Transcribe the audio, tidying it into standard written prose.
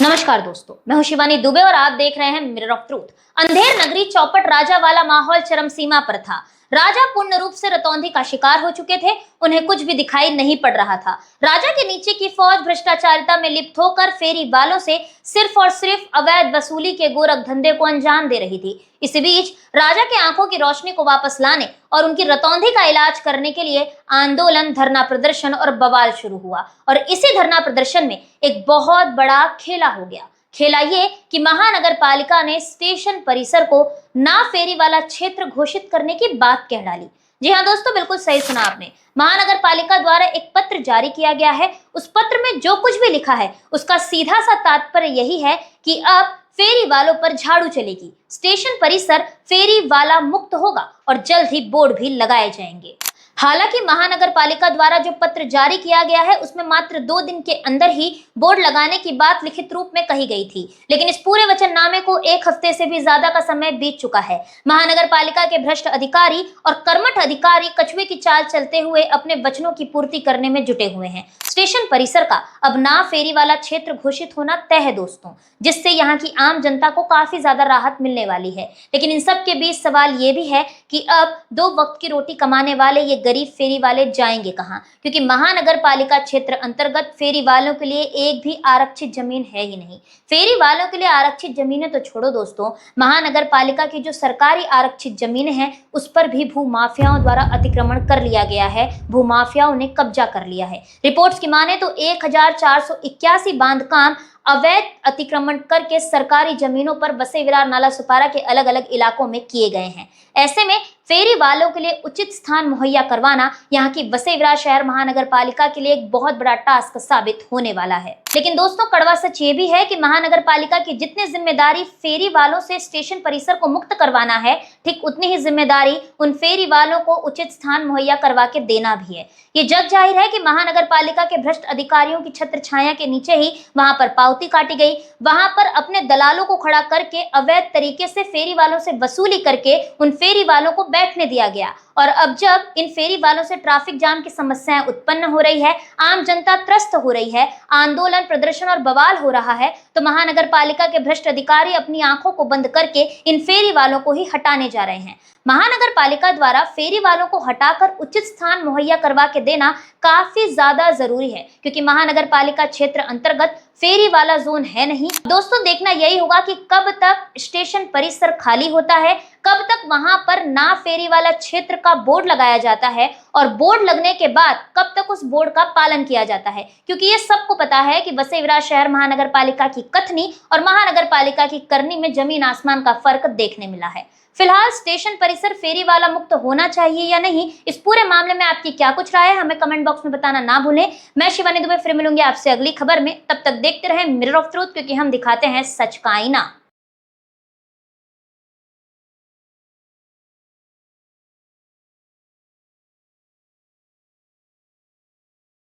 नमस्कार दोस्तों, मैं हूं शिवानी दुबे और आप देख रहे हैं mirror of truth. Andher Nagari चौपट राजा वाला माहौल चरम सीमा पर था। राजा पूर्ण रूप से रतौंधी का शिकार हो चुके थे, उन्हें कुछ भी दिखाई नहीं पड़ रहा था। राजा के नीचे की फौज भ्रष्टाचारिता में लिप्त होकर फेरी वालों से सिर्फ और सिर्फ अवैध वसूली के गोरख धंधे को अंजाम दे रही थी। इसी बीच राजा के आंखों की रोशनी को वापस लाने और उनकी रतौंधी का इलाज करने के लिए आंदोलन, धरना प्रदर्शन और बवाल शुरू हुआ। और इसी धरना प्रदर्शन में एक बहुत बड़ा खेला हो गया। खेला ये कि महानगर पालिका ने स्टेशन परिसर को ना फेरी वाला क्षेत्र घोषित करने की बात कह डाली। जी हाँ दोस्तों, बिल्कुल सही सुना आपने। महानगर पालिका द्वारा एक पत्र जारी किया गया है। उस पत्र में जो कुछ भी लिखा है उसका सीधा सा तात्पर्य यही है कि अब फेरी वालों पर झाड़ू चलेगी, स्टेशन परिसर फेरी वाला मुक्त होगा और जल्द ही बोर्ड भी लगाए जाएंगे। हालांकि महानगर पालिका द्वारा जो पत्र जारी किया गया है उसमें मात्र 2 दिन के अंदर ही बोर्ड लगाने की बात लिखित रूप में कही गई थी, लेकिन इस पूरे वचननामे को 1 हफ्ते से भी ज्यादा का समय बीत चुका है। महानगर पालिका के भ्रष्ट अधिकारी और कर्मठ अधिकारी कछुए की चाल चलते हुए अपने वचनों की पूर्ति करने में जुटे हुए हैं। स्टेशन परिसर का अब ना फेरी वाला क्षेत्र घोषित होना तय है दोस्तों, जिससे यहाँ की आम जनता को काफी ज्यादा राहत मिलने वाली है। लेकिन इन सब के बीच सवाल ये भी है कि अब 2 वक्त की रोटी कमाने वाले ये गरीब फेरी वाले जाएंगे कहां, क्योंकि महानगर पालिका क्षेत्र अंतर्गत फेरी वालों के लिए एक भी आरक्षित जमीन है ही नहीं। फेरी वालों के लिए आरक्षित जमीनें तो छोड़ो दोस्तों, महानगर पालिका की जो सरकारी आरक्षित जमीनें हैं उस पर भी भूमाफियाओं द्वारा अतिक्रमण कर लिया गया है। भूमाफियाओं ने कब्जा कर लिया है। रिपोर्ट्स की माने तो 1481 बांधकाम अवैध अतिक्रमण करके सरकारी जमीनों पर बसे विरार, नाला सुपारा के अलग अलग इलाकों में किए गए हैं। ऐसे में फेरी वालों के लिए उचित स्थान मुहैया करवाना यहाँ की बसे विरार शहर महानगर पालिका के लिए एक बहुत बड़ा टास्क साबित होने वाला है। लेकिन दोस्तों, कड़वा सच ये भी है कि महानगर पालिका की जितनी जिम्मेदारी फेरी वालों से स्टेशन परिसर को मुक्त करवाना है, ठीक उतनी ही जिम्मेदारी उन फेरी वालों को उचित स्थान मुहैया करवा के देना भी है। ये जग जाहिर है कि महानगर पालिका के भ्रष्ट अधिकारियों की छत्र छाया के नीचे ही वहां पर पावती काटी गई, वहां पर अपने दलालों को खड़ा करके अवैध तरीके से फेरी वालों से वसूली करके उन फेरी वालों को बैठने दिया गया। और अब जब इन फेरी वालों से ट्रैफिक जाम की समस्याएं उत्पन्न हो रही है, आम जनता त्रस्त हो रही है, आंदोलन, प्रदर्शन और बवाल हो रहा है, तो महानगर पालिका के भ्रष्ट अधिकारी अपनी आंखों को बंद करके इन फेरी वालों को ही हटाने जा रहे हैं। महानगर पालिका द्वारा फेरी वालों को हटाकर उचित स्थान मुहैया करवा के देना काफी ज्यादा जरूरी है, क्योंकि महानगर पालिका क्षेत्र अंतर्गत फेरी वाला जोन है नहीं। दोस्तों, देखना यही होगा कि कब तक स्टेशन परिसर खाली होता है, कब तक वहां पर ना फेरी वाला क्षेत्र का बोर्ड लगाया जाता है और बोर्ड लगने के बाद कब तक उस बोर्ड का पालन किया जाता है, क्योंकि ये सबको पता है कि बसे विरार शहर महानगर पालिका की कथनी और महानगर पालिका की करनी में जमीन आसमान का फर्क देखने मिला है। फिलहाल स्टेशन परिसर फेरी वाला मुक्त होना चाहिए या नहीं, इस पूरे मामले में आपकी क्या कुछ राय है, हमें कमेंट बॉक्स में बताना ना भूलें। मैं शिवानी दुबे फिर मिलूंगी आपसे अगली खबर में। तब तक देखते रहें मिरर ऑफ ट्रूथ, क्योंकि हम दिखाते हैं सच का आईना।